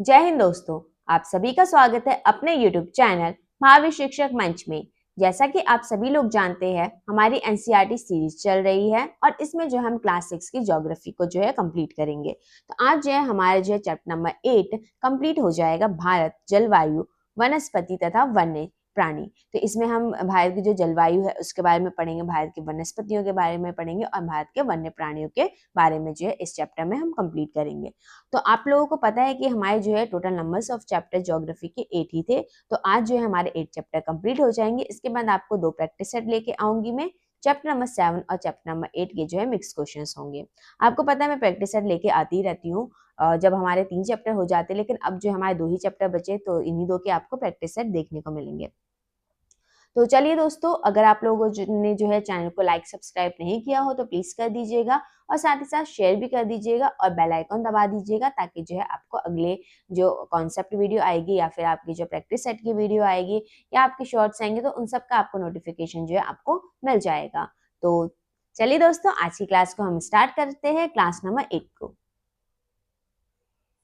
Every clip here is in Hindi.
जय हिंद दोस्तों, आप सभी का स्वागत है अपने YouTube चैनल भावी शिक्षक मंच में। जैसा कि आप सभी लोग जानते हैं, हमारी एनसीईआरटी सीरीज चल रही है और इसमें जो हम क्लास 6 की ज्योग्राफी को जो है कंप्लीट करेंगे। तो आज जो है हमारा जो है चैप्टर नंबर 8 कंप्लीट हो जाएगा, भारत, जलवायु, वनस्पति तथा वन्य प्राणी। तो इसमें हम भारत की जो जलवायु है उसके बारे में पढ़ेंगे, भारत की वनस्पतियों के बारे में पढ़ेंगे और भारत के वन्य प्राणियों के बारे में जो है इस चैप्टर में हम कंप्लीट करेंगे। तो आप लोगों को पता है कि हमारे जो है total numbers of chapter geography के 8 ही थे। तो आज जो है हमारे 8 चैप्टर कंप्लीट हो जाएंगे। इसके बाद आपको 2 प्रैक्टिस सेट लेके आऊंगी मैं। चैप्टर नंबर 7 और चैप्टर नंबर 8 के जो है मिक्स क्वेश्चंस होंगे। आपको पता है मैं प्रैक्टिस सेट लेके आती ही रहती हूँ जब हमारे 3 चैप्टर हो जाते हैं, लेकिन अब जो हमारे 2 ही चैप्टर बचे तो इन्हीं 2 के आपको प्रैक्टिस सेट देखने को मिलेंगे। तो चलिए दोस्तों, अगर आप लोगों ने जो है चैनल को लाइक सब्सक्राइब नहीं किया हो तो प्लीज कर दीजिएगा और साथ ही साथ शेयर भी कर दीजिएगा और बेल आइकन दबा दीजिएगा, ताकि जो है आपको अगले जो कॉन्सेप्ट वीडियो आएगी या फिर आपकी जो प्रैक्टिस सेट की वीडियो आएगी या आपके शॉर्ट्स आएंगे तो उन सब का आपको नोटिफिकेशन जो है आपको मिल जाएगा। तो चलिए दोस्तों, आज की क्लास को हम स्टार्ट करते हैं, क्लास नंबर 8 को।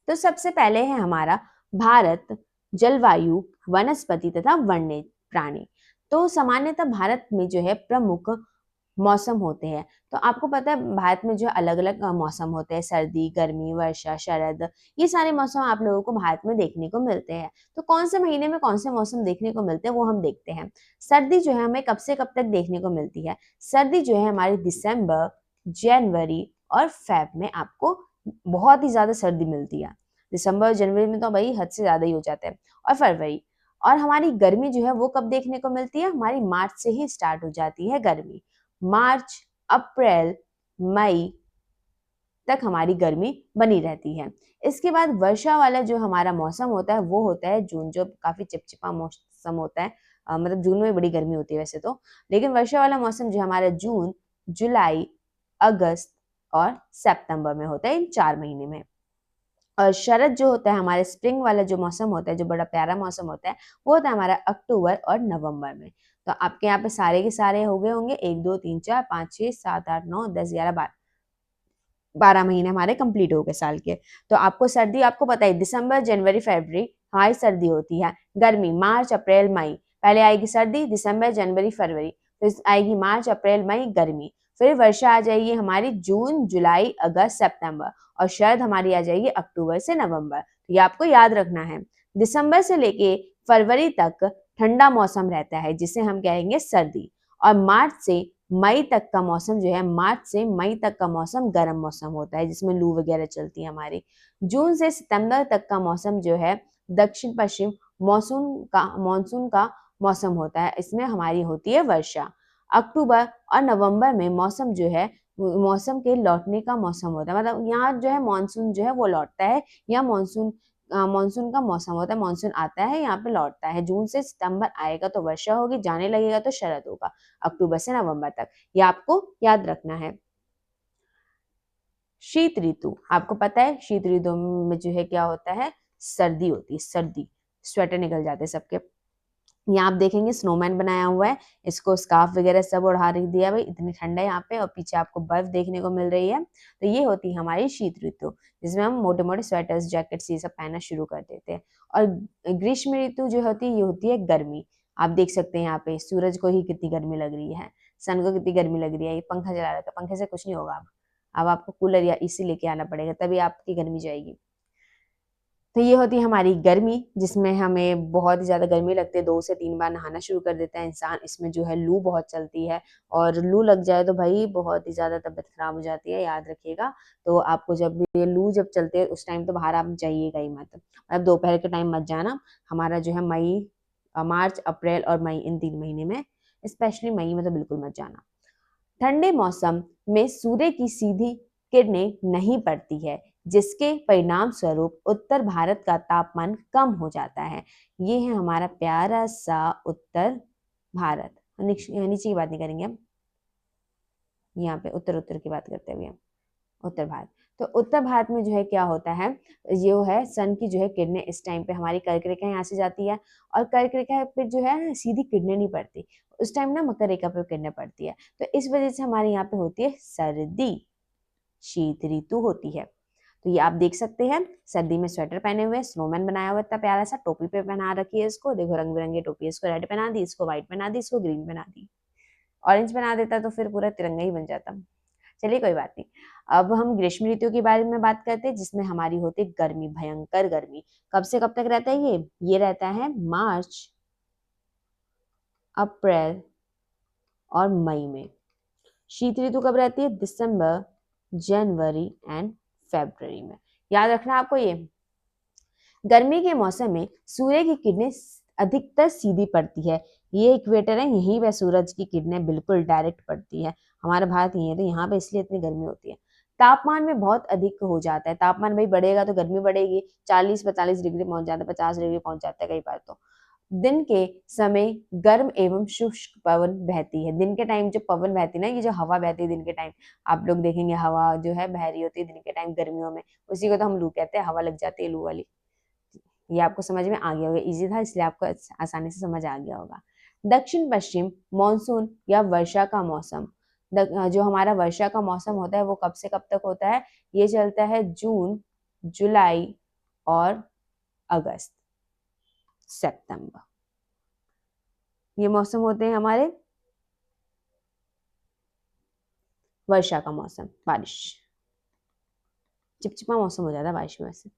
तो सबसे पहले है हमारा भारत, जलवायु, वनस्पति तथा वन्य प्राणी। तो सामान्यतः भारत में जो है प्रमुख मौसम होते हैं। तो आपको पता है भारत में जो अलग अलग मौसम होते हैं, सर्दी, गर्मी, वर्षा, शरद, ये सारे मौसम आप लोगों को भारत में देखने को मिलते हैं। तो कौन से महीने में कौन से मौसम देखने को मिलते हैं वो हम देखते हैं। सर्दी जो है हमें कब से कब तक देखने को मिलती है? सर्दी जो है हमारी दिसंबर, जनवरी और फेब में आपको बहुत ही ज्यादा सर्दी मिलती है। दिसंबर जनवरी में तो भाई हद से ज्यादा ही हो जाता है। और फरवरी। और हमारी गर्मी जो है वो कब देखने को मिलती है? हमारी मार्च से ही स्टार्ट हो जाती है गर्मी। मार्च, अप्रैल, मई तक हमारी गर्मी बनी रहती है। इसके बाद वर्षा वाला जो हमारा मौसम होता है वो होता है जून, जो काफी चिपचिपा मौसम होता है। मतलब जून में बड़ी गर्मी होती है वैसे तो, लेकिन वर्षा वाला मौसम जो हमारा जून, जुलाई, अगस्त और सितंबर में होता है, इन 4 महीने में। और शरद जो होता है हमारे स्प्रिंग वाला जो मौसम होता है, जो बड़ा प्यारा मौसम होता है, वो होता है हमारा अक्टूबर और नवंबर में। तो आपके यहाँ पे सारे के सारे हो गए होंगे, 1 2 3 4 5 6 7 8 9 10 11 12, 12 महीने हमारे कंप्लीट हो गए साल के। तो आपको सर्दी आपको पता है, दिसंबर जनवरी फरवरी हमारी सर्दी होती है। गर्मी मार्च अप्रैल मई, पहले आएगी सर्दी, दिसंबर जनवरी फरवरी, फिर आएगी मार्च अप्रैल मई गर्मी, फिर वर्षा आ जाएगी हमारी जून जुलाई अगस्त सितंबर, और शरद हमारी आ जाएगी अक्टूबर से नवंबर। तो ये आपको याद रखना है। दिसंबर से लेके फरवरी तक ठंडा मौसम रहता है जिसे हम कहेंगे सर्दी, और मार्च से मई तक का मौसम जो है, मार्च से मई तक का मौसम गर्म मौसम होता है जिसमें लू वगैरह चलती है हमारी। जून से सितंबर तक का मौसम जो है दक्षिण पश्चिम मानसून का मौसम होता है, इसमें हमारी होती है वर्षा। अक्टूबर और नवंबर में मौसम जो है मौसम के लौटने का मौसम होता है, मतलब यहाँ जो है मानसून जो है वो लौटता है, या मानसून का मौसम होता है, मानसून आता है यहाँ पे लौटता है। जून से सितंबर आएगा तो वर्षा होगी, जाने लगेगा तो शरद होगा, अक्टूबर से नवंबर तक। ये आपको याद रखना है। शीत ऋतु, आपको पता है शीत ऋतु में जो है क्या होता है? सर्दी होती है, सर्दी, स्वेटर निकल जाते हैं सबके। यहाँ आप देखेंगे स्नोमैन बनाया हुआ है, इसको स्कार्फ वगैरह सब ओढ़ा रख दिया भाई, इतनी ठंडा है यहाँ पे, और पीछे आपको बर्फ देखने को मिल रही है। तो ये होती है हमारी शीत ऋतु, जिसमें हम मोटे मोटे स्वेटर्स जैकेट्स ये सब पहनना शुरू कर देते हैं। और ग्रीष्म ऋतु जो होती है ये होती है गर्मी। आप देख सकते हैं यहाँ पे सूरज को ही कितनी गर्मी लग रही है, सन को कितनी गर्मी लग रही है। ये पंखा चला रखा है, पंखे से कुछ नहीं होगा। अब आपको कूलर या एसी लेके आना पड़ेगा, तभी आपकी गर्मी जाएगी। तो ये होती है हमारी गर्मी, जिसमें हमें बहुत ही ज़्यादा गर्मी लगती है, 2 से 3 बार नहाना शुरू कर देता है इंसान। इसमें जो है लू बहुत चलती है, और लू लग जाए तो भाई बहुत ही ज़्यादा तबीयत खराब हो जाती है, याद रखिएगा। तो आपको जब भी ये लू जब चलते है उस टाइम तो बाहर आप जाइएगा ही मत, मतलब दोपहर के टाइम मत जाना। हमारा जो है मार्च अप्रैल और मई, इन 3 महीने में, स्पेशली मई में तो बिल्कुल मत जाना। ठंडे मौसम में सूर्य की सीधी किरणें नहीं पड़ती है, जिसके परिणाम स्वरूप उत्तर भारत का तापमान कम हो जाता है। ये है हमारा प्यारा सा उत्तर भारत। नीचे की बात नहीं करेंगे हम, यहाँ पे उत्तर की बात करते हुए हम उत्तर भारत। तो उत्तर भारत में जो है क्या होता है, ये है सन की जो है किरणें इस टाइम पे हमारी कर्क रेखा यहाँ से जाती है, और कर्क रेखा पे जो है सीधी किरणें नहीं पड़ती, उस टाइम ना मकर रेखा पे किरणें पड़ती है। तो इस वजह से हमारे यहाँ पे होती है सर्दी, शीत ऋतु होती है। तो ये आप देख सकते हैं, सर्दी में स्वेटर पहने हुए, स्नोमैन बनाया हुआ इतना प्यारा सा, टोपी पे पहना रखी है इसको, देखो रंग बिरंगी टोपी, इसको रेड पहना दी, इसको व्हाइट पहना दी, इसको ग्रीन बना दी। ऑरेंज बना देता तो फिर पूरा तिरंगा ही बन जाता। चलिए कोई बात नहीं। अब हम ग्रीष्म ऋतु के बारे में बात करते हैं, जिसमें हमारी होती है गर्मी, भयंकर गर्मी। कब से कब तक रहता है ये रहता है मार्च, अप्रैल और मई में। शीत ऋतु कब रहती है? दिसंबर, जनवरी एंड फरवरी में। याद रखना आपको ये। गर्मी के मौसम में सूर्य की किरणें अधिकतर सीधी पड़ती है। ये इक्वेटर है, यहीं पे सूरज की किरणें बिल्कुल डायरेक्ट पड़ती है। हमारा भारत ये है तो यहाँ पे इसलिए इतनी गर्मी होती है। तापमान में बहुत अधिक हो जाता है, तापमान भाई बढ़ेगा तो गर्मी बढ़ेगी, 40-45 डिग्री पहुंच जाता है, 50 डिग्री पहुंच जाता है कई बार तो। दिन के समय गर्म एवं शुष्क पवन बहती है। दिन के टाइम जो पवन बहती है ना, ये जो हवा बहती है दिन के टाइम, आप लोग देखेंगे हवा जो है बह रही होती है दिन के टाइम गर्मियों में, उसी को तो हम लू कहते हैं, हवा लग जाती है लू वाली। ये आपको समझ में आ गया होगा, इजी था इसलिए आपको आसानी से समझ आ गया होगा। दक्षिण पश्चिम मानसून या वर्षा का मौसम। जो हमारा वर्षा का मौसम होता है वो कब से कब तक होता है? ये चलता है जून, जुलाई और अगस्त, सितंबर। ये मौसम होते हैं हमारे वर्षा का मौसम, बारिश, चिपचिपा मौसम हो जाता है बारिश में वैसे।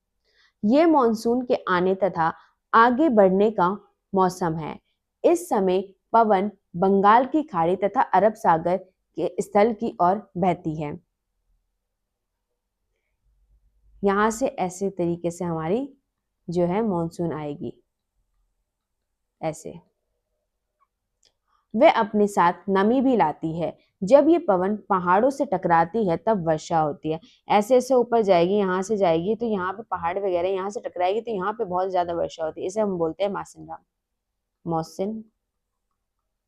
ये मानसून के आने तथा आगे बढ़ने का मौसम है। इस समय पवन बंगाल की खाड़ी तथा अरब सागर के स्थल की ओर बहती है। यहां से ऐसे तरीके से हमारी जो है मानसून आएगी, ऐसे। वे अपने साथ नमी भी लाती है। जब ये पवन पहाड़ों से टकराती है तब वर्षा होती है। ऐसे ऐसे ऊपर जाएगी, यहाँ से जाएगी तो यहाँ पे पहाड़ वगैरह यहाँ से टकराएगी तो यहाँ पे बहुत ज्यादा वर्षा होती है। इसे हम बोलते हैं मौसम राम। मौसम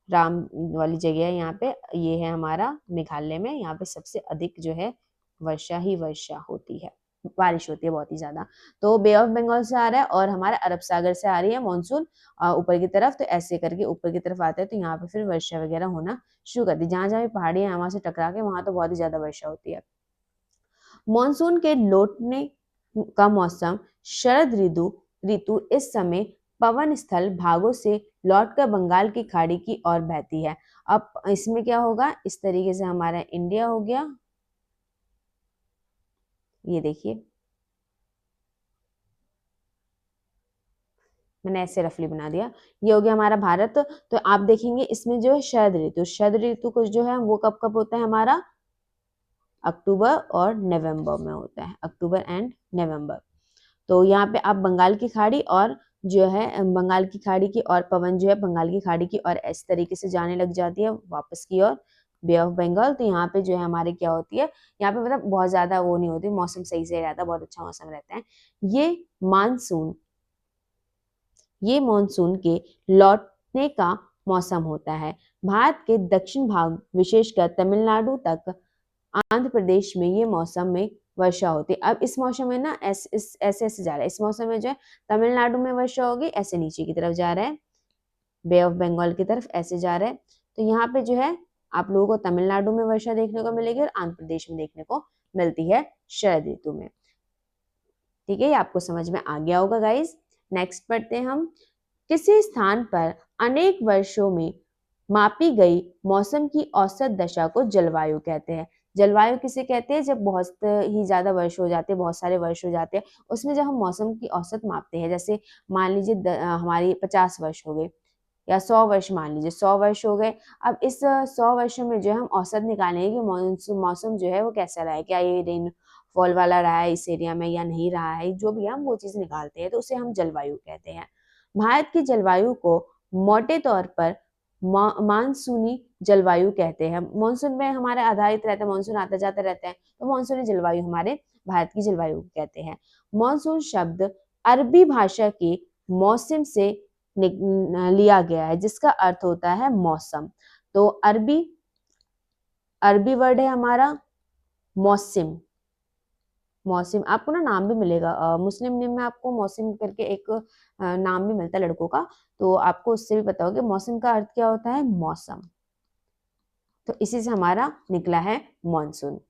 राम वाली जगह है यहाँ पे, ये है हमारा मेघालय में। यहाँ पे सबसे अधिक जो है वर्षा ही वर्षा होती है, बारिश होती है बहुत ही ज्यादा। तो बे ऑफ बंगाल से आ रहा है और हमारा अरब सागर से आ रही है मानसून ऊपर की तरफ, तो ऐसे करके ऊपर की तरफ आता है तो यहाँ पे फिर वर्षा वगैरह होना शुरू करती है। जहां जहां भी पहाड़ी है वहां से टकरा के वहां तो बहुत ही ज्यादा वर्षा होती है। मानसून के लौटने का मौसम शरद ऋतु ऋतु इस समय पवन स्थल भागों से लौटकर बंगाल की खाड़ी की ओर बहती है। अब इसमें क्या होगा, इस तरीके से हमारा इंडिया हो गया, ये देखिए मैंने ऐसे रफली बना दिया, ये हो गया हमारा भारत। तो आप देखेंगे इसमें जो है शरद ऋतु कुछ जो है वो कब कब होता है हमारा, अक्टूबर और नवंबर में होता है, अक्टूबर एंड नवंबर। तो यहाँ पे आप बंगाल की खाड़ी और जो है बंगाल की खाड़ी की और पवन जो है बंगाल की खाड़ी की और इस तरीके से जाने लग जाती है वापस की ओर, बे ऑफ बंगाल। तो यहाँ पे जो है हमारे क्या होती है, यहाँ पे मतलब बहुत ज्यादा वो नहीं होती, मौसम सही से रहता है, बहुत अच्छा मौसम रहता है। ये मानसून ये मानसून के लौटने का मौसम होता है। भारत के दक्षिण भाग विशेषकर तमिलनाडु तक आंध्र प्रदेश में ये मौसम में वर्षा होती है। अब इस मौसम में ना ऐसे ऐसे जा रहा है, इस मौसम में जो है तमिलनाडु में वर्षा होगी, ऐसे नीचे की तरफ जा रहा है, बे ऑफ बंगाल की तरफ ऐसे जा रहा है। तो यहाँ पे जो है आप लोगों को तमिलनाडु में वर्षा देखने को मिलेगी और आंध्र प्रदेश में देखने को मिलती है शरद ऋतु में। ठीक है, ये आपको समझ में आ गया होगा गाइज। नेक्स्ट पढ़ते हैं हम। किसी स्थान पर अनेक वर्षों में मापी गई मौसम की औसत दशा को जलवायु कहते हैं। जलवायु किसे कहते हैं? जब बहुत ही ज्यादा वर्ष हो जाते हैं, बहुत सारे वर्ष हो जाते हैं, उसमें जब हम मौसम की औसत मापते हैं, जैसे मान लीजिए हमारी 50 वर्ष हो गए या 100 वर्ष, मान लीजिए 100 वर्ष हो गए। अब इस 100 वर्षों में जो है हम औसत निकालेंगे कि मौसम जो है वो कैसा रहा है, क्या ये रेन फॉल वाला रहा है इस एरिया में या नहीं रहा है, जो भी हम वो चीज निकालते हैं तो उसे हम जलवायु कहते हैं। भारत की जलवायु को मोटे तौर पर मानसूनी जलवायु कहते हैं। मानसून में हमारे आधारित रहता है, मानसून आता जाता रहता है, तो मानसूनी जलवायु हमारे भारत की जलवायु कहते हैं। मानसून शब्द अरबी भाषा के मौसम से लिया गया है, जिसका अर्थ होता है मौसम। तो अरबी वर्ड है हमारा मौसम। मौसम आपको ना नाम भी मिलेगा, मुस्लिम नेम में आपको मौसम करके एक नाम भी मिलता है लड़कों का, तो आपको उससे भी पता होगा मौसम का अर्थ क्या होता है, मौसम। तो इसी से हमारा निकला है मॉनसून,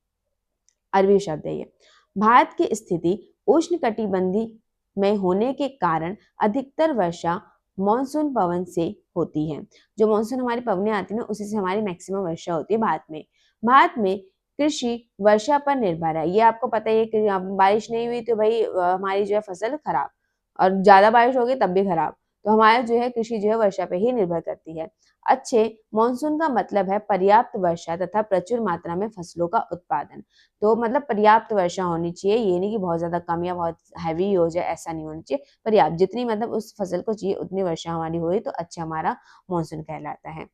अरबी शब्द है ये। भारत की स्थिति उष्णकटिबंधीय में होने के कारण अधिकतर वर्षा मानसून पवन से होती है। जो मानसून हमारी पवनें आती है ना, उसी से हमारी मैक्सिमम वर्षा होती है भारत में। भारत में कृषि वर्षा पर निर्भर है। ये आपको पता ही है कि बारिश नहीं हुई तो भाई हमारी जो है फसल खराब, और ज्यादा बारिश होगी तब भी खराब। तो हमारा जो है कृषि जो है वर्षा पे ही निर्भर करती है। अच्छे मानसून का मतलब है पर्याप्त वर्षा तथा प्रचुर मात्रा में फसलों का उत्पादन। तो मतलब पर्याप्त वर्षा होनी चाहिए, ये नहीं कि बहुत ज्यादा कम या बहुत हैवी हो जाए, ऐसा नहीं होना चाहिए। पर्याप्त जितनी मतलब उस फसल को चाहिए उतनी वर्षा हमारी हुई तो अच्छा हमारा मानसून कहलाता है।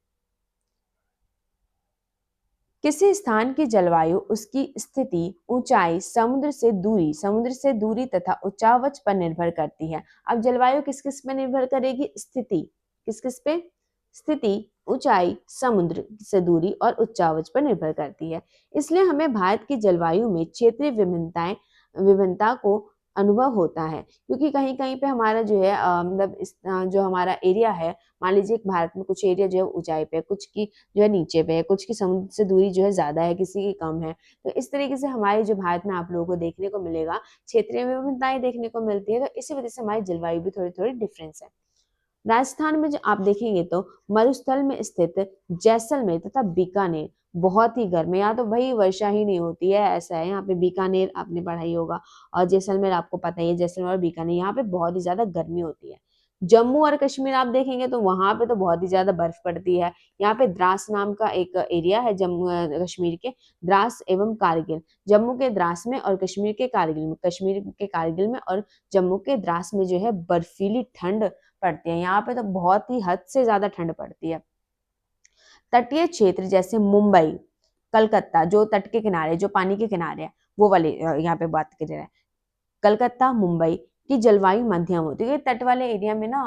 किसी स्थान की जलवायु उसकी स्थिति, ऊंचाई, समुद्र से दूरी तथा उच्चावच पर निर्भर करती है। अब जलवायु किस किस पे निर्भर करेगी? स्थिति किस किस पे? स्थिति, ऊंचाई, समुद्र से दूरी और उच्चावच पर निर्भर करती है। इसलिए हमें भारत की जलवायु में क्षेत्रीय विभिन्नता को अनुभव होता है, क्योंकि कहीं कहीं पे हमारा जो है मतलब जो हमारा एरिया है, मान लीजिए भारत में कुछ एरिया जो है ऊंचाई पे, कुछ की जो है नीचे पे है, कुछ की समुद्र से दूरी जो है ज्यादा है, किसी की कम है। तो इस तरीके से हमारे जो भारत में आप लोगों को देखने को मिलेगा, क्षेत्रीय विविधताएं देखने को मिलती है। तो इसी वजह से हमारी जलवायु भी थोड़ी थोड़ी डिफरेंस है। राजस्थान में जो आप देखेंगे तो मरुस्थल में स्थित जैसलमेर तथा बीकानेर बहुत ही गर्म है। यहाँ तो भाई वर्षा ही नहीं होती है, ऐसा है। यहाँ पे बीकानेर आपने पढ़ा ही होगा, और जैसलमेर आपको पता ही है, जैसलमेर और बीकानेर यहाँ पे बहुत ही ज्यादा गर्मी होती है। जम्मू और कश्मीर आप देखेंगे तो वहां पे तो बहुत ही ज्यादा बर्फ पड़ती है। यहाँ पे द्रास नाम का एक एरिया है जम्मू कश्मीर के, द्रास एवं कारगिल। जम्मू के द्रास में और कश्मीर के कारगिल में, कश्मीर के कारगिल में और जम्मू के द्रास में जो है बर्फीली ठंड पड़ती है। यहाँ पे तो बहुत ही हद से ज्यादा ठंड पड़ती है। तटीय क्षेत्र जैसे मुंबई, कलकत्ता, जो तट के किनारे, जो पानी के किनारे है, वो वाले यहाँ पे बात कर रहे हैं। कलकत्ता, मुंबई की जलवायु मध्यम होती है। तट वाले एरिया में ना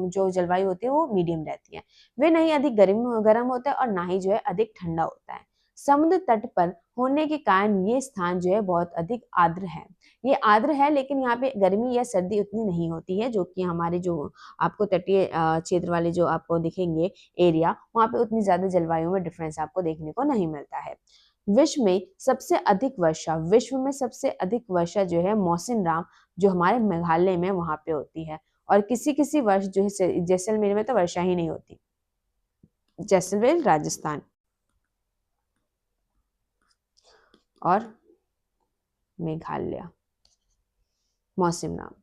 जो जलवायु होती है वो मीडियम रहती है। वे नहीं अधिक गर्म होता है और ना ही जो है अधिक ठंडा होता है। समुद्र तट पर होने के कारण ये स्थान जो है बहुत अधिक आर्द्र है। ये आर्द्र है, लेकिन यहाँ पे गर्मी या सर्दी उतनी नहीं होती है, जो कि हमारे जो आपको तटीय क्षेत्र वाले जो आपको दिखेंगे एरिया, वहाँ पे उतनी ज्यादा जलवायु में डिफरेंस आपको देखने को नहीं मिलता है। विश्व में सबसे अधिक वर्षा जो है मौसिन राम, जो हमारे मेघालय में वहां पे होती है। और किसी किसी वर्ष जो है जैसलमेर में तो वर्षा ही नहीं होती। जैसलमेर राजस्थान और मेघालय, मौसम नाम।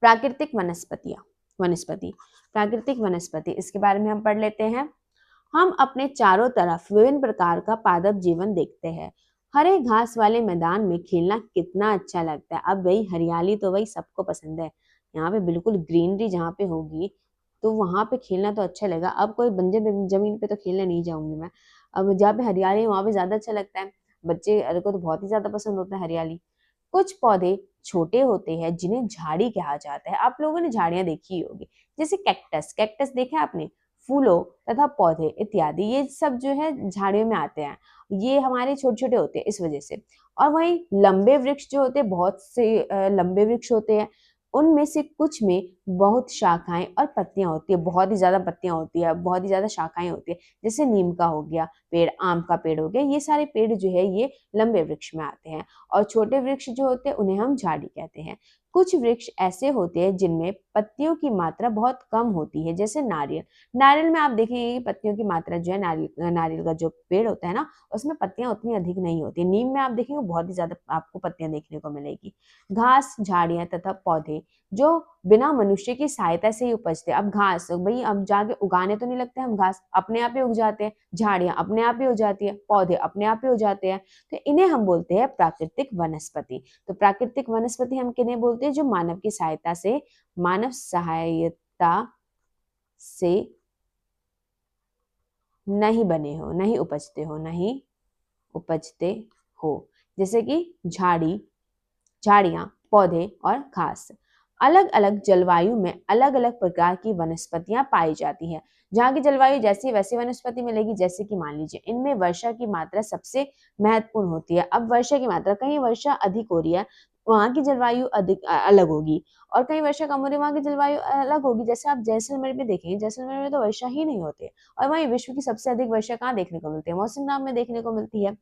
प्राकृतिक प्राकृतिक वनस्पति, इसके बारे में हम पढ़ लेते हैं। हम अपने चारों तरफ विभिन्न प्रकार का पादप जीवन देखते हैं। हरे घास वाले मैदान में खेलना कितना अच्छा लगता है। अब भाई हरियाली तो भाई सबको पसंद है। यहाँ पे बिल्कुल ग्रीनरी जहाँ पे होगी तो वहां पे खेलना तो अच्छा लगेगा। अब कोई बंजर जमीन पे तो खेलने नहीं जाऊंगी मैं। अब जहाँ पे हरियाली है वहां पे ज्यादा अच्छा लगता है। बच्चे को तो बहुत ही ज्यादा पसंद होता है हरियाली। कुछ पौधे छोटे होते हैं जिन्हें झाड़ी कहा जाता है। आप लोगों ने झाड़ियां देखी ही होगी, जैसे कैक्टस। कैक्टस देखे आपने? फूलों तथा पौधे इत्यादि ये सब जो है झाड़ियों में आते हैं। ये हमारे छोटे छोटे होते हैं इस वजह से। और वहीं लंबे वृक्ष जो होते हैं, बहुत से लंबे वृक्ष होते हैं, उनमें से कुछ में बहुत शाखाएं और पत्तियां होती है, बहुत ही ज्यादा पत्तियां होती है, बहुत ही ज्यादा शाखाएं होती है। जैसे नीम का हो गया पेड़, आम का पेड़ हो गया, ये सारे पेड़ जो है ये लंबे वृक्ष में आते हैं। और छोटे वृक्ष जो होते हैं उन्हें हम झाड़ी कहते हैं। कुछ वृक्ष ऐसे होते हैं जिनमें पत्तियों की मात्रा बहुत कम होती है, जैसे नारियल। नारियल में आप देखेंगे कि पत्तियों की मात्रा जो है, नारियल नारियल का जो पेड़ होता है ना, उसमें पत्तियां उतनी अधिक नहीं होती। नीम में आप देखेंगे बहुत ही ज्यादा आपको पत्तियां देखने को मिलेगी। घास, झाड़ियां तथा पौधे जो बिना मनुष्य की सहायता से ही उपजते हैं। अब घास भाई अब जाके उगाने तो नहीं लगते, हम घास अपने आप ही उग जाते हैं, झाड़ियां अपने आप ही हो जाती है, पौधे अपने आप ही हो जाते हैं। तो इन्हें हम बोलते हैं प्राकृतिक वनस्पति। तो प्राकृतिक वनस्पति हम किन्हें बोलते हैं? जो मानव सहायता से नहीं बने हो, नहीं उपजते हो, जैसे कि झाड़ियां, पौधे और घास। अलग अलग जलवायु में अलग अलग प्रकार की वनस्पतियां पाई जाती हैं। जहाँ की जलवायु जैसी वैसी वनस्पति मिलेगी। जैसे कि मान लीजिए इनमें वर्षा की मात्रा सबसे महत्वपूर्ण होती है। अब वर्षा की मात्रा, कहीं वर्षा अधिक हो रही है वहां की जलवायु अधिक अलग होगी, और कहीं वर्षा कम हो रही है वहां की जलवायु अलग होगी। जैसे आप जैसलमेर में देखेंगे, जैसलमेर में तो वर्षा ही नहीं होती है। और वहीं विश्व की सबसे अधिक वर्षा कहाँ देखने को मिलती है? मौसम नाम में देखने को मिलती है।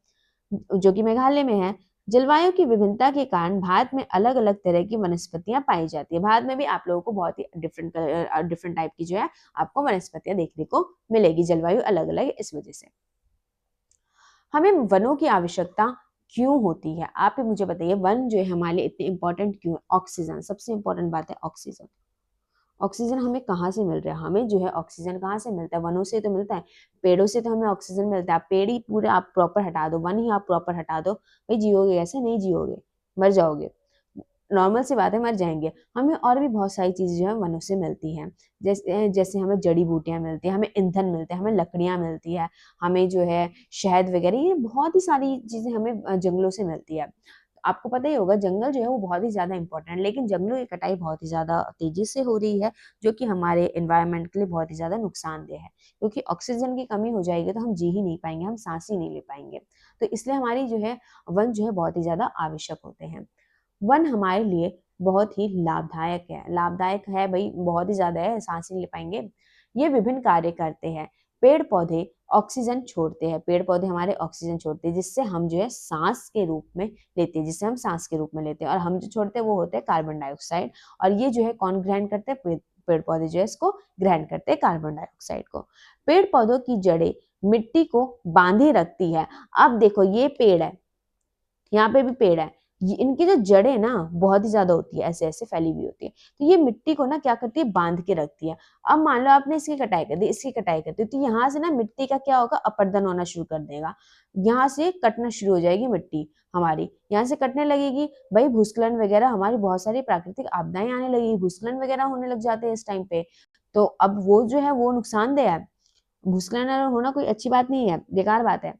जो कि मेघालय में है। जलवायु की विभिन्नता के कारण भारत में अलग अलग तरह की वनस्पतियां पाई जाती है। भारत में भी आप लोगों को बहुत ही डिफरेंट टाइप की जो है आपको वनस्पतियां देखने को मिलेगी, जलवायु अलग अलग है इस वजह से। हमें वनों की आवश्यकता क्यों होती है, आप ही मुझे बताइए। वन जो है हमारे लिए इतने इंपॉर्टेंट क्यों है? ऑक्सीजन, सबसे इंपॉर्टेंट बात है ऑक्सीजन। ऑक्सीजन हमें कहाँ से मिल रहा है? हमें जो है ऑक्सीजन कहाँ से मिलता है? वनों से तो मिलता है, पेड़ों से तो हमें ऑक्सीजन मिलता है। पेड़ ही पूरे आप प्रॉपर हटा दो, वन ही आप प्रॉपर हटा दो, भाई जियोगे कैसे? नहीं जियोगे, मर जाओगे। नॉर्मल सी बात है, मर जाएंगे। हमें और भी बहुत सारी चीजें जो है वनों से मिलती हैं, जैसे जैसे हमें जड़ी बूटियां मिलती हैं, हमें ईंधन मिलते हैं, हमें लकड़ियां मिलती है, हमें जो है शहद वगैरह, ये बहुत ही सारी चीजें हमें जंगलों से मिलती है। आपको पता ही होगा जंगल जो है वो बहुत ही ज्यादा इंपॉर्टेंट है, लेकिन जंगलों की कटाई बहुत ही ज्यादा तेजी से हो रही है, जो कि हमारे एनवायरनमेंट के लिए बहुत ही ज्यादा नुकसानदेह है, क्योंकि ऑक्सीजन की कमी हो जाएगी तो हम जी ही नहीं पाएंगे, हम सांस ही नहीं ले पाएंगे। तो इसलिए हमारी जो है वन जो है बहुत ही ज्यादा आवश्यक होते हैं। वन हमारे लिए बहुत ही लाभदायक है, लाभदायक है भाई, बहुत ही ज्यादा है, सांस नहीं ले पाएंगे। ये विभिन्न कार्य करते हैं। पेड़ पौधे ऑक्सीजन छोड़ते हैं, पेड़ पौधे हमारे ऑक्सीजन छोड़ते हैं, जिससे हम जो है सांस के रूप में लेते हैं, जिससे हम सांस के रूप में लेते हैं, और हम जो छोड़ते हैं वो होते हैं कार्बन डाइऑक्साइड। और ये जो है कौन ग्रहण करते हैं? पेड़ पौधे जो है इसको ग्रहण करते हैं, कार्बन डाइऑक्साइड को। पेड़ पौधों की जड़ें मिट्टी को बांधे रखती है। अब देखो ये पेड़ है, यहाँ पे भी पेड़ है, इनकी जो जड़ें ना बहुत ही ज्यादा होती है, ऐसे ऐसे फैली हुई होती है, तो ये मिट्टी को ना क्या करती है? बांध के रखती है। अब मान लो आपने इसकी कटाई कर दी, इसकी कटाई कर दी, तो यहाँ से ना मिट्टी का क्या होगा? अपरदन होना शुरू कर देगा, यहाँ से कटना शुरू हो जाएगी मिट्टी हमारी, यहाँ से कटने लगेगी। भाई भूस्खलन वगैरह, हमारी बहुत सारी प्राकृतिक आपदाएं आने लगेगी, भूस्खलन वगैरह होने लग जाते हैं इस टाइम पे, तो अब वो जो है वो नुकसानदेह है। भूस्खलन होना कोई अच्छी बात नहीं है, बेकार बात है।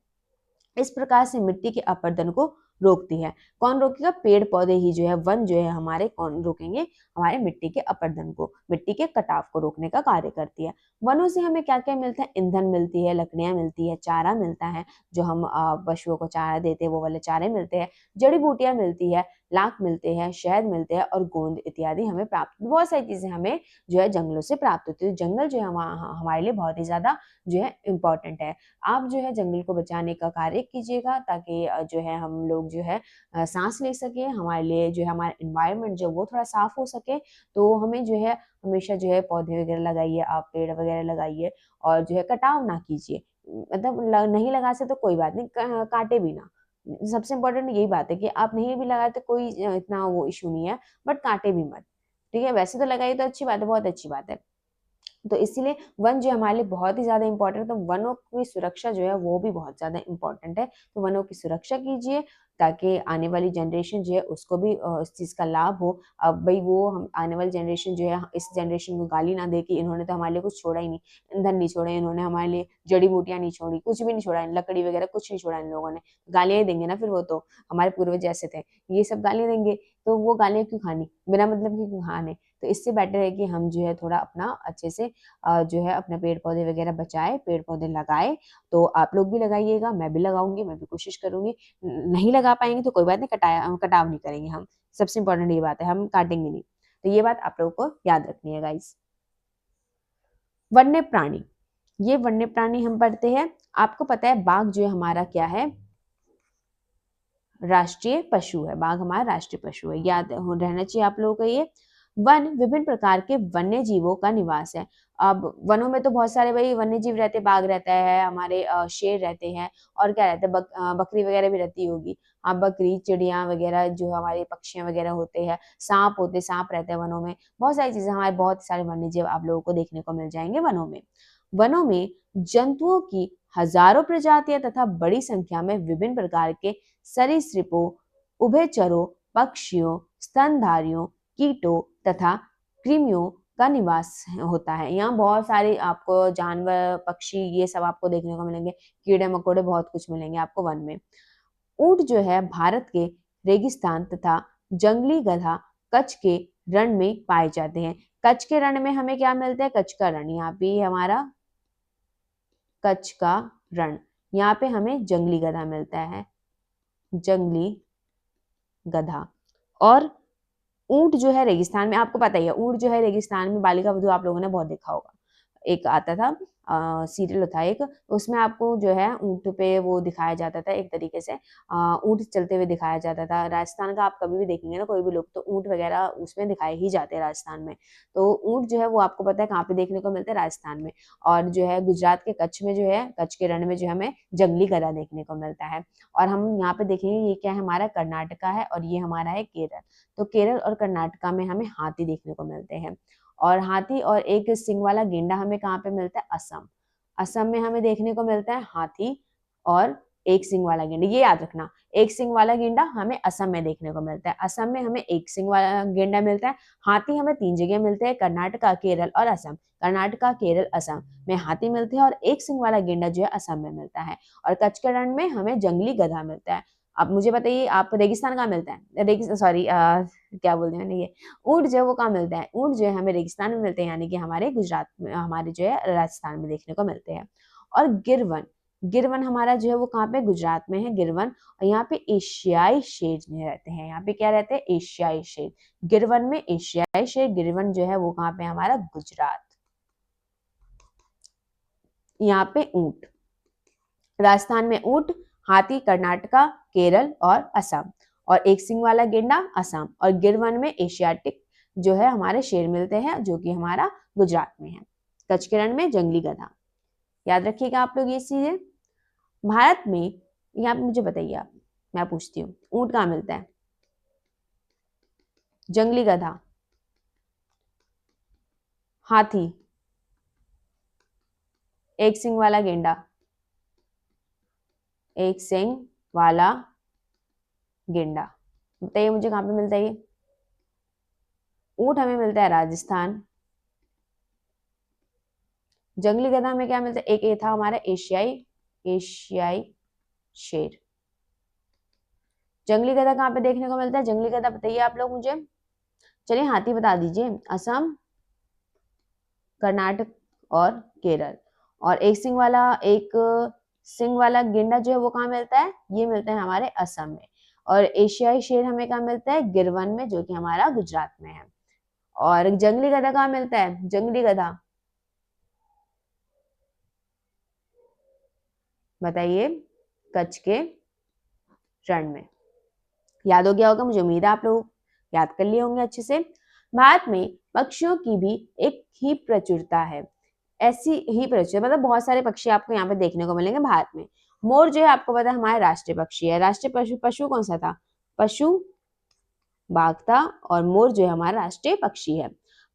इस प्रकार से मिट्टी के अपरदन को रोकती है। कौन रोकेगा? पेड़ पौधे ही जो है, वन जो है हमारे, कौन रोकेंगे? हमारे मिट्टी के अपरदन को, मिट्टी के कटाव को रोकने का कार्य करती है। वनों से हमें क्या क्या मिलता है? ईंधन मिलती है, लकड़ियां मिलती है, चारा मिलता है, जो हम पशुओं को चारा देते हैं वो वाले चारे मिलते हैं, जड़ी बूटियां मिलती है, लाख मिलते हैं, शहद मिलते हैं, और गोंद इत्यादि हमें प्राप्त, बहुत सारी चीजें हमें जो है जंगलों से प्राप्त होती है। जंगल जो है हमारे लिए बहुत ही ज्यादा जो है इम्पोर्टेंट है। आप जो है जंगल को बचाने का कार्य कीजिएगा, ताकि जो है हम लोग जो है सांस ले सके, हमारे लिए जो है हमारा इन्वायरमेंट जो वो थोड़ा साफ हो सके। तो हमें जो है हमेशा जो है पौधे वगैरह लगाइए, आप पेड़ वगैरह लगाइए, और जो है कटाव ना कीजिए। मतलब नहीं लगा से तो कोई बात नहीं, काटे भी ना। सबसे इम्पोर्टेंट यही बात है कि आप नहीं भी लगाए तो कोई इतना वो इशू नहीं है, बट काटे भी मत। ठीक है, वैसे तो लगाइए तो अच्छी बात है, बहुत अच्छी बात है। तो इसीलिए वन जो हमारे लिए बहुत ही ज्यादा इंपॉर्टेंट है, तो वनों की सुरक्षा जो है वो भी बहुत ज्यादा इंपॉर्टेंट है। तो वनों की सुरक्षा कीजिए, ताकि आने वाली जनरेशन जो है उसको भी इस चीज का लाभ हो। अब भाई वो हम आने वाली जनरेशन जो है इस जनरेशन को गाली ना दे कि इन्होंने तो हमारे लिए कुछ छोड़ा ही नहीं, ईंधन नहीं छोड़े इन्होंने, हमारे लिए जड़ी बूटियां नहीं छोड़ी, कुछ भी नहीं छोड़ा, लकड़ी वगैरह कुछ नहीं छोड़ा इन लोगों ने। गालियां ही देंगे ना फिर, वो तो हमारे पूर्वज जैसे थे, ये सब गालियां देंगे, तो वो गालियां क्यों खानी, बिना मतलब की क्यों खाने? तो इससे बेटर है कि हम जो है थोड़ा अपना अच्छे से जो है अपने पेड़ पौधे वगैरह बचाए, पेड़ पौधे लगाए। तो आप लोग भी लगाइएगा, मैं भी लगाऊंगी, मैं भी कोशिश करूंगी। नहीं लगा पाएंगे तो कोई बात नहीं, कटाव नहीं करेंगे हम, सबसे इंपॉर्टेंट ये बात है, हम काटेंगे नहीं। तो ये बात आप लोगों को याद रखनी है गाइस। वन्य प्राणी, ये वन्य प्राणी हम पढ़ते हैं। आपको पता है बाघ जो है हमारा क्या है? राष्ट्रीय पशु है, बाघ हमारा राष्ट्रीय पशु है, याद रहना चाहिए आप लोगों को ये। वन विभिन्न प्रकार के वन्य जीवों का निवास है। अब वनों में तो बहुत सारे भाई वन्य जीव रहते हैं, बाघ रहता है, हमारे शेर रहते हैं, और क्या रहता है? बकरी वगैरह भी रहती होगी। हाँ, बकरी, चिड़िया वगैरह, जो हमारे पक्षियां वगैरह होते हैं, सांप होते, सांप रहते हैं वनों में, बहुत सारी चीजें, हमारे बहुत सारे वन्य जीव आप लोगों को देखने को मिल जाएंगे वनों में। वनों में जंतुओं की हजारों प्रजातियां तथा बड़ी संख्या में विभिन्न प्रकार के सरीसृपों, उभयचरों, पक्षियों, स्तनधारियों, कीटों तथा कृमियों का निवास होता है। यहाँ बहुत सारे आपको जानवर, पक्षी, ये सब आपको देखने को मिलेंगे, कीड़े मकोड़े, बहुत कुछ मिलेंगे आपको वन में। ऊंट जो है भारत के रेगिस्तान तथा जंगली गधा कच्छ के रण में पाए जाते हैं। कच्छ के रण में हमें क्या मिलता है? कच्छ का रण, यहाँ पे हमारा कच्छ का रण, यहाँ पे हमें जंगली गधा मिलता है, जंगली गधा। और ऊंट जो है रेगिस्तान में, आपको पता ही है ऊंट जो है रेगिस्तान में, बालिका वधू आप लोगों ने बहुत देखा होगा, एक आता था सीरियल था एक, उसमें आपको जो है ऊँट पे वो दिखाया जाता था एक तरीके से, ऊँट चलते हुए दिखाया जाता था। राजस्थान का आप कभी भी देखेंगे ना कोई भी लोग, तो ऊँट वगैरह उसमें दिखाए ही जाते हैं राजस्थान में। तो ऊँट जो है वो आपको पता है कहाँ पे देखने को मिलते हैं, राजस्थान में। और जो है गुजरात के कच्छ में जो है, कच्छ के रण में जो हमें जंगली गधा देखने को मिलता है। और हम यहाँ पे देखेंगे ये क्या है, हमारा कर्नाटका है और ये हमारा है केरल। तो केरल और कर्नाटका में हमें हाथी देखने को मिलते हैं। और हाथी और एक सिंग वाला गेंडा हमें कहाँ पे मिलता है, असम। असम में हमें देखने को मिलता है हाथी और एक सिंग वाला गेंडा, ये याद रखना। एक सिंग वाला गेंडा हमें असम में देखने को मिलता है, असम में हमें एक सिंग वाला गेंडा मिलता है। हाथी हमें 3 जगह मिलते हैं, कर्नाटका, केरल और असम। कर्नाटका, केरल, असम में हाथी मिलते हैं और एक सिंग वाला गेंडा जो है असम में मिलता है। और कच्छ के रण में हमें जंगली गधा मिलता है। अब मुझे बताइए आप रेगिस्तान कहाँ मिलता है, सॉरी क्या बोलते हैं ये, ऊँट जो है वो कहाँ मिलता है, ऊँट जो है हमें रेगिस्तान में मिलते हैं, यानी कि हमारे गुजरात में, हमारे जो है राजस्थान में देखने को मिलते हैं। और गिरवन, गिरवन हमारा जो है वो कहाँ पे, गुजरात में है गिरवन। और यहाँ पे एशियाई शेर रहते हैं, यहाँ पे क्या रहते हैं, एशियाई शेर। गिरवन में एशियाई शेर, गिरवन जो है वो कहाँ पे, हमारा गुजरात। यहाँ पे ऊँट, राजस्थान में ऊँट, हाथी कर्नाटका, केरल और असम। और एक सिंग वाला गेंडा असम। और गिरवन में एशियाटिक जो है हमारे शेर मिलते हैं, जो कि हमारा गुजरात में है। कच्छ के रण में जंगली गधा। याद रखिएगा आप लोग ये चीजें। भारत में, यहाँ पे मुझे बताइए आप, मैं पूछती हूँ, ऊँट कहाँ मिलता है, जंगली गधा, हाथी, एक सिंग वाला गेंडा, एक सिंग वाला गेंडा, बताइए मुझे कहाँ पे मिलता है ये। ऊँट हमें मिलता है राजस्थान, जंगली गधा में क्या मिलता है, एक ये था हमारा एशियाई, एशियाई शेर। जंगली गधा कहाँ पे देखने को मिलता है, जंगली गधा बताइए आप लोग मुझे। चलिए हाथी बता दीजिए, असम, कर्नाटक और केरल। और एक सिंग वाला गेंडा जो है वो कहाँ मिलता है, ये मिलता है हमारे असम में। और एशियाई शेर हमें कहाँ मिलता है, गिरवन में, जो कि हमारा गुजरात में है। और जंगली गधा कहाँ मिलता है, जंगली गधा बताइए, कच्छ के रण में। याद हो गया होगा, मुझे उम्मीद है आप लोग याद कर लिए होंगे अच्छे से। भारत में पक्षियों की भी एक ही प्रचुरता है, ऐसी ही प्रचुरता, मतलब बहुत सारे पक्षी आपको यहाँ पे देखने को मिलेंगे भारत में। मोर जो है आपको पता है हमारा राष्ट्रीय पक्षी है। राष्ट्रीय पशु पशु कौन सा था, पशु बाघ था। और मोर जो है हमारा राष्ट्रीय पक्षी है।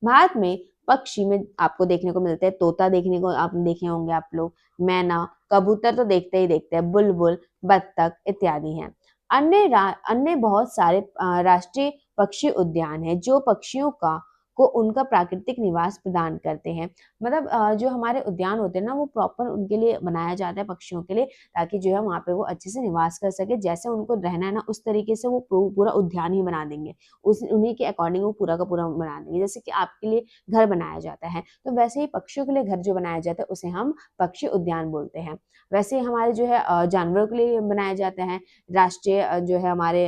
भारत में पक्षी में आपको देखने को मिलते हैं, तोता देखने को आप देखे होंगे आप लोग, मैना, कबूतर तो देखते ही देखते हैं, बुलबुल, बत्तख इत्यादि हैं। अन्य बहुत सारे राष्ट्रीय पक्षी उद्यान है, जो पक्षियों का को उनका प्राकृतिक निवास प्रदान करते हैं। मतलब जो हमारे उद्यान होते हैं ना, वो प्रॉपर उनके लिए बनाया जाता है पक्षियों के लिए, ताकि जो है वहाँ पे वो अच्छे से निवास कर सके। जैसे उनको रहना है ना, उस तरीके से वो पूरा उद्यान ही बना देंगे, उस उन्हीं के अकॉर्डिंग वो पूरा का पूरा बना देंगे। जैसे कि आपके लिए घर बनाया जाता है, तो वैसे ही पक्षियों के लिए घर जो बनाया जाता है उसे हम पक्षी उद्यान बोलते हैं। वैसे ही हमारे जो है जानवरों के लिए बनाया जाता है, राष्ट्रीय जो है हमारे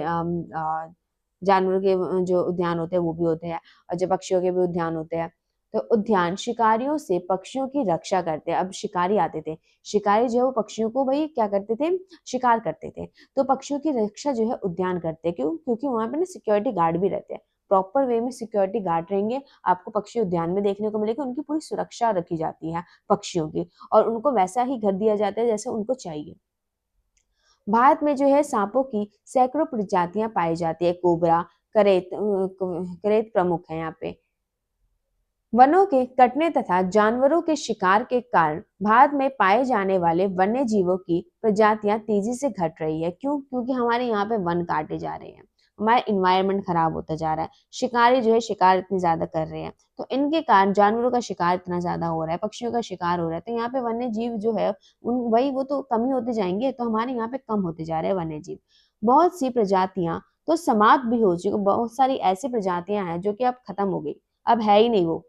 जानवरों के जो उद्यान होते हैं वो भी होते हैं, और जो पक्षियों के भी उद्यान होते हैं। तो उद्यान शिकारियों से पक्षियों की रक्षा करते हैं। अब शिकारी आते थे, शिकारी जो है वो पक्षियों को भाई क्या करते थे, शिकार करते थे। तो पक्षियों की रक्षा जो है उद्यान करते हैं, क्यों, क्योंकि वहां पे ना सिक्योरिटी गार्ड भी रहते हैं। प्रॉपर वे में सिक्योरिटी गार्ड रहेंगे, आपको पक्षी उद्यान में देखने को मिलेगा। उनकी पूरी सुरक्षा रखी जाती है पक्षियों की, और उनको वैसा ही घर दिया जाता है जैसे उनको चाहिए। भारत में जो है सांपों की सैकड़ों प्रजातियां पाई जाती है। कोबरा, करेत प्रमुख है यहाँ पे। वनों के कटने तथा जानवरों के शिकार के कारण भारत में पाए जाने वाले वन्य जीवों की प्रजातियां तेजी से घट रही है। क्यों, क्योंकि हमारे यहाँ पे वन काटे जा रहे हैं, हमारा इन्वायरमेंट खराब होता जा रहा है, शिकारी जो है शिकार इतनी ज्यादा कर रहे हैं, तो इनके कारण जानवरों का शिकार इतना ज्यादा हो रहा है, पक्षियों का शिकार हो रहा है। तो यहाँ पे वन्य जीव जो है उन वही वो तो कमी होते जाएंगे, तो हमारे यहाँ पे कम होते जा रहे हैं वन्य जीव। बहुत सी प्रजातियां तो समाप्त भी हो चुकी, बहुत सारी ऐसी प्रजातियां हैं जो कि अब खत्म हो गई, अब है ही नहीं वो।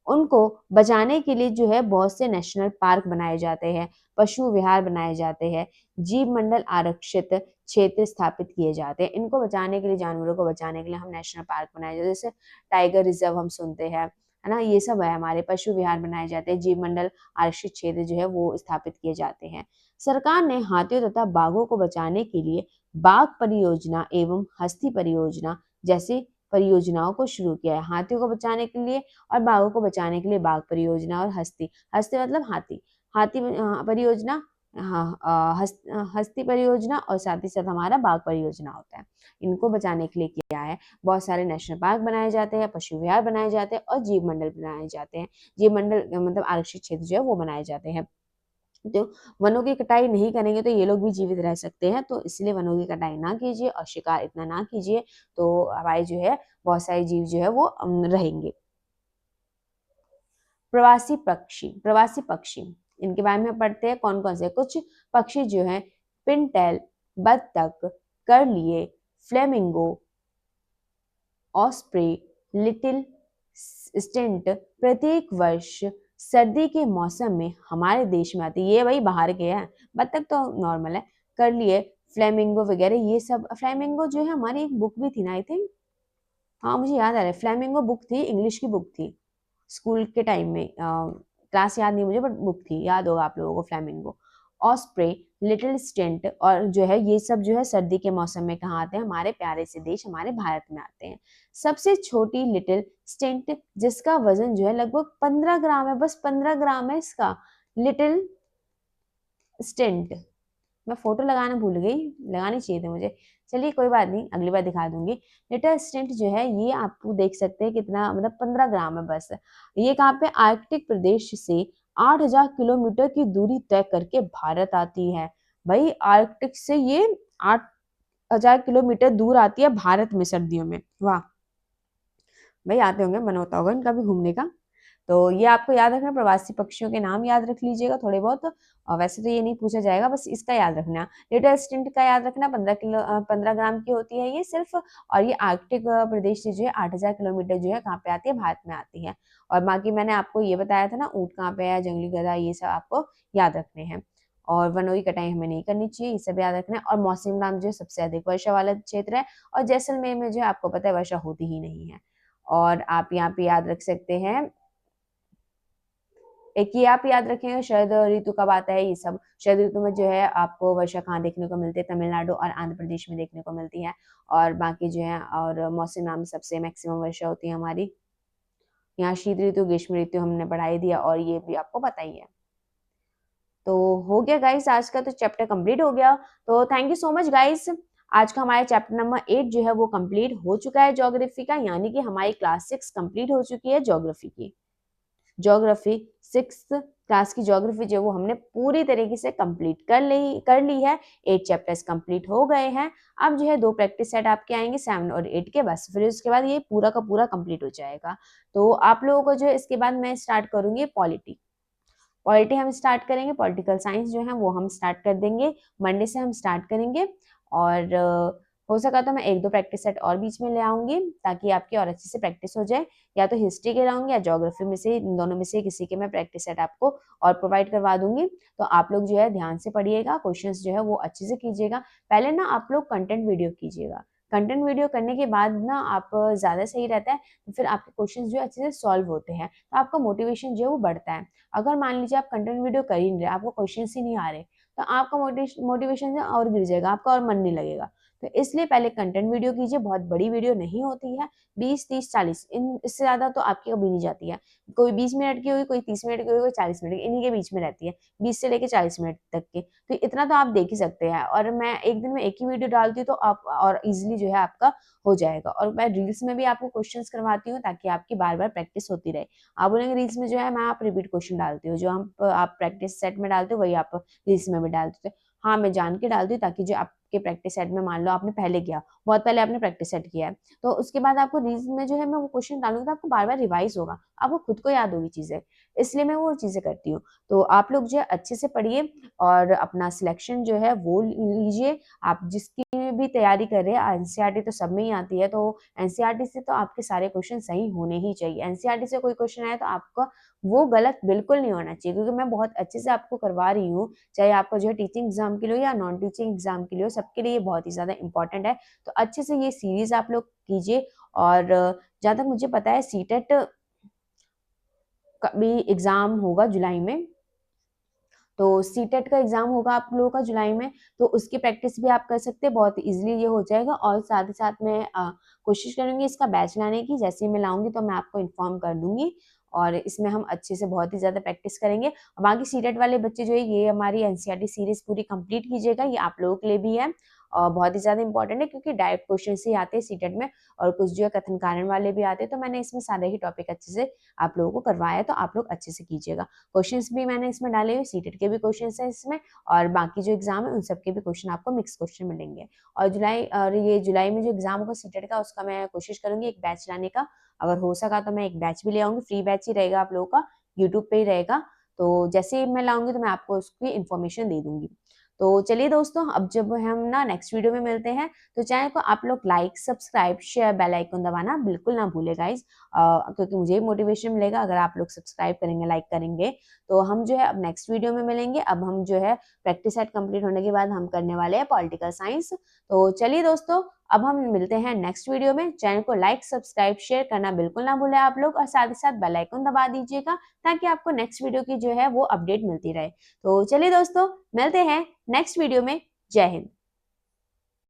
उनको बचाने के लिए जो है बहुत से नेशनल पार्क बनाए जाते हैं, पशु विहार बनाए जाते हैं, जीव मंडल आरक्षित क्षेत्र स्थापित किए जाते हैं। इनको बचाने के लिए, जानवरों को बचाने के लिए हम नेशनल पार्क बनाए जाते हैं। जैसे टाइगर रिजर्व हम सुनते हैं, है ना, ये सब है हमारे। पशु विहार बनाए जाते हैं, जीव मंडल आरक्षित क्षेत्र जो है वो स्थापित किए जाते हैं। सरकार ने हाथियों तथा बाघों को बचाने के लिए बाघ परियोजना एवं हस्ती परियोजना जैसी परियोजनाओं को शुरू किया है। हाथियों को बचाने के लिए और बाघों को बचाने के लिए बाघ परियोजना और हस्ती, हस्ती मतलब हाथी, हाथी परियोजना, हाँ, हस्ती परियोजना और साथ ही साथ हमारा बाघ परियोजना होता है। इनको बचाने के लिए किया है। बहुत सारे नेशनल पार्क बनाए जाते हैं, पशु विहार बनाए जाते हैं और जीव मंडल बनाए जाते हैं। जीव मंडल मतलब आरक्षित क्षेत्र जो है वो बनाए जाते हैं। तो वनों की कटाई नहीं करेंगे तो ये लोग भी जीवित रह सकते हैं, तो इसलिए वनों की कटाई ना कीजिए और शिकार इतना ना कीजिए, तो हमारे जो है बहुत सारे जीव जो है वो रहेंगे। प्रवासी पक्षी इनके बारे में पढ़ते हैं। कौन कौन से कुछ पक्षी जो हैं, पिनटेल, बत्तख, करलिए, फ्लेमिंगो, ऑस्प्रे, लिटिल स्टिंट प्रत्येक वर्ष सर्दी के मौसम में हमारे देश में आती है। ये भाई बाहर के हैं, बत्तख तो नॉर्मल है। करलिए, फ्लेमिंगो वगैरह ये सब। फ्लेमिंगो जो है हमारी एक बुक भी थी ना आई थिंक, हाँ मुझे याद आ रहा है, फ्लेमिंगो बुक थी, इंग्लिश की बुक थी स्कूल के टाइम में। क्लास याद नहीं मुझे बट बुक थी, याद होगा आप लोगों को फ्लेमिंगो। ऑस्प्रे, लिटिल स्टेंट और जो है ये सब जो है सर्दी के मौसम में कहाँ आते हैं, हमारे प्यारे से देश हमारे भारत में आते हैं। सबसे छोटी लिटिल स्टेंट जिसका वजन जो है लगभग 15 ग्राम है, बस 15 ग्राम है इसका लिटिल स्टेंट। मैं फोटो लगाना भूल गई, लगानी चाहिए थी मुझे। चलिए कोई बात नहीं, अगली बार दिखा दूंगी। लिटिल स्टेंट जो है ये आपको देख सकते हैं कितना, मतलब 15 ग्राम है बस। ये कहाँ पे, आर्कटिक प्रदेश से 8,000 किलोमीटर की दूरी तय करके भारत आती है। भाई आर्कटिक से ये 8,000 किलोमीटर दूर आती है भारत में सर्दियों में, वाह। भाई आते होंगे, मन होता होगा इनका भी घूमने का। तो ये आपको याद रखना, प्रवासी पक्षियों के नाम याद रख लीजिएगा थोड़े बहुत, और वैसे तो ये नहीं पूछा जाएगा, बस इसका याद रखना। लिटिल स्टिंट का याद रखना, 15 ग्राम की होती है ये सिर्फ, और ये आर्कटिक प्रदेश से जो है 8,000 किलोमीटर जो है कहाँ पे आती है, भारत में आती है। और बाकी मैंने आपको ये बताया था ना, ऊँट कहाँ पे है, जंगली गधा, ये सब आपको याद रखने हैं। और वनों की कटाई हमें नहीं करनी चाहिए, ये सब याद रखना है। और मौसम नाम जो है सबसे अधिक वर्षा वाला क्षेत्र है, और जैसलमेर में जो है आपको पता है वर्षा होती ही नहीं है। और आप यहाँ पे याद रख सकते हैं, एक ये आप याद रखेंगे शरद ऋतु कब आता है, ये सब। शरद ऋतु में जो है आपको वर्षा कहाँ देखने को मिलती है, तमिलनाडु और आंध्र प्रदेश में देखने को मिलती है। और बाकी जो है, और मौसम नाम सबसे मैक्सिमम वर्षा होती है हमारी। यहाँ शीत ऋतु, ग्रीष्म ऋतु हमने पढ़ाई दिया, और ये भी आपको पता ही है। तो हो गया गाइस, आज का तो चैप्टर कंप्लीट हो गया। तो thank you so much guys. आज का हमारा चैप्टर नंबर 8 जो है वो कंप्लीट हो चुका है ज्योग्राफी का, यानी कि हमारी क्लास 6 कंप्लीट हो चुकी है ज्योग्राफी की। ज्योग्राफी 6th क्लास की ज्योग्राफी जो वो हमने पूरी तरीके से कंप्लीट कर ली है। 8 चैप्टर्स कंप्लीट हो गए हैं। अब जो है 2 प्रैक्टिस सेट आपके आएंगे 7 और 8 के, बस फिर उसके बाद ये पूरा का पूरा कंप्लीट हो जाएगा। तो आप लोगों को जो है इसके बाद मैं स्टार्ट करूंगी पॉलिटी। पॉलिटी हम स्टार्ट करेंगे, पॉलिटिकल साइंस जो है वो हम स्टार्ट कर देंगे, मंडे से हम स्टार्ट करेंगे। और हो सका तो मैं 1-2 प्रैक्टिस सेट और बीच में ले आऊंगी, ताकि आपकी और अच्छे से प्रैक्टिस हो जाए। या तो हिस्ट्री के लाऊंगी या ज्योग्राफी में से, इन दोनों में से किसी के मैं प्रैक्टिस सेट आपको और प्रोवाइड करवा दूंगी। तो आप लोग जो है ध्यान से पढ़िएगा, क्वेश्चंस जो है वो अच्छे से कीजिएगा। पहले ना आप लोग कंटेंट वीडियो कीजिएगा, कंटेंट वीडियो करने के बाद ना आप ज़्यादा सही रहता है, तो फिर आपके क्वेश्चंस जो है अच्छे से सॉल्व होते हैं, तो आपका मोटिवेशन जो है वो बढ़ता है। अगर मान लीजिए आप कंटेंट वीडियो कर ही नहीं रहे, आपको क्वेश्चंस ही नहीं आ रहे, तो आपका मोटिवेशन और गिर जाएगा, आपका और मन नहीं लगेगा। तो इसलिए पहले कंटेंट वीडियो कीजिए, बहुत बड़ी वीडियो नहीं होती है, 20, 30, 40 इन इससे ज़्यादा तो आपकी कभी नहीं जाती है। कोई 20 मिनट की होगी, कोई 30 मिनट की होगी, कोई 40 मिनट की, इन्हीं के बीच में रहती है, 20 से लेके 40 मिनट तक के। तो इतना तो आप देख ही सकते हैं। और मैं एक दिन में एक ही वीडियो डालती हूँ, तो आप और इजीली जो है आपका हो जाएगा। और मैं रील्स में भी आपको क्वेश्चंस करवाती हूँ, ताकि आपकी बार बार प्रैक्टिस होती रहे। आप बोलेंगे रील्स में जो है मैं आप रिपीट क्वेश्चन डालती हूँ, जो हम आप प्रैक्टिस सेट में डालते हो वही आप रील्स में भी डालते हो। हाँ मैं जान के डालती हूँ, ताकि जो आपके प्रैक्टिस सेट में मान लो आपने पहले किया, बहुत पहले आपने प्रैक्टिस सेट किया है, तो उसके बाद आपको रील्स में जो है मैं वो क्वेश्चन डालूंगी, तो आपको बार बार रिवाइज होगा, आपको खुद को याद होगी चीजें, इसलिए मैं वो चीजें करती हूँ। तो आप लोग जो है अच्छे से पढ़िए और अपना सिलेक्शन जो है वो लीजिए। आप जिसकी भी तैयारी कर रहे हैं, एनसीईआरटी तो सब में ही आती है, तो एनसीईआरटी से तो आपके सारे क्वेश्चन सही होने ही चाहिए। एनसीईआरटी से कोई क्वेश्चन आया तो आपका वो गलत बिल्कुल नहीं होना चाहिए, क्योंकि मैं बहुत अच्छे से आपको करवा रही हूँ, चाहे आपका जो है टीचिंग एग्जाम के लिए या नॉन टीचिंग एग्जाम के लिए, सबके लिए बहुत ही ज्यादा इंपॉर्टेंट है। तो अच्छे से ये सीरीज आप लोग कीजिए। और जहाँ तक मुझे पता है सीटेट भी एग्ज़ाम होगा जुलाई में, तो सीटेट का एग्ज़ाम होगा आप लोगों का जुलाई में, तो उसकी प्रैक्टिस भी आप कर सकते हैं, बहुत ईज़िली ये हो जाएगा। और साथ ही साथ मैं कोशिश करूँगी इसका बैच लाने की, जैसे ही मैं लाऊँगी तो मैं आपको इन्फॉर्म कर दूँगी और इसमें हम अच्छे से बहुत ही ज़्यादा प्रैक्टिस करेंगे। और बाकी सीटेट वाले बच्चे जो है ये हमारी एनसीईआरटी सीरीज़ पूरी कंप्लीट कीजिएगा, ये आप लोगों के लिए भी है और बहुत ही ज़्यादा इंपॉर्टेंट है क्योंकि डायरेक्ट क्वेश्चंस ही आते हैं सीटेट में और कुछ जो है कथन कारण वाले भी आते हैं, तो मैंने इसमें सारे ही टॉपिक अच्छे से आप लोगों को करवाया है, तो आप लोग अच्छे से कीजिएगा। क्वेश्चंस भी मैंने इसमें डाले हुए, सीटेट के भी क्वेश्चंस हैं इसमें और बाकी जो एग्जाम है उन सब के भी क्वेश्चन आपको मिक्स क्वेश्चन मिलेंगे। और ये जुलाई में जो एग्जाम होगा सीटेट का, उसका मैं कोशिश करूंगी एक बैच लाने का, अगर हो सका तो मैं एक बैच भी ले आऊंगी, फ्री बैच ही रहेगा आप लोगों का, यूट्यूब पे ही रहेगा। तो जैसे ही मैं लाऊंगी तो मैं आपको उसकी इन्फॉर्मेशन दे दूंगी। तो चलिए दोस्तों, अब जब हम ना नेक्स्ट वीडियो में मिलते हैं, तो चैनल को आप लोग like, subscribe, share, bell icon दबाना बिल्कुल ना भूले गाइज, क्योंकि मुझे मोटिवेशन मिलेगा अगर आप लोग सब्सक्राइब करेंगे, लाइक करेंगे। तो हम जो है अब नेक्स्ट वीडियो में मिलेंगे। अब हम जो है प्रैक्टिस सेट कंप्लीट होने के बाद हम करने वाले हैं पॉलिटिकल साइंस। तो चलिए दोस्तों, अब हम मिलते हैं नेक्स्ट वीडियो में। चैनल को लाइक, सब्सक्राइब, शेयर करना बिल्कुल ना भूले आप लोग और साथ ही साथ बेल आइकन दबा दीजिएगा ताकि आपको नेक्स्ट वीडियो की जो है वो अपडेट मिलती रहे। तो चलिए दोस्तों, मिलते हैं नेक्स्ट वीडियो में। जय हिंद।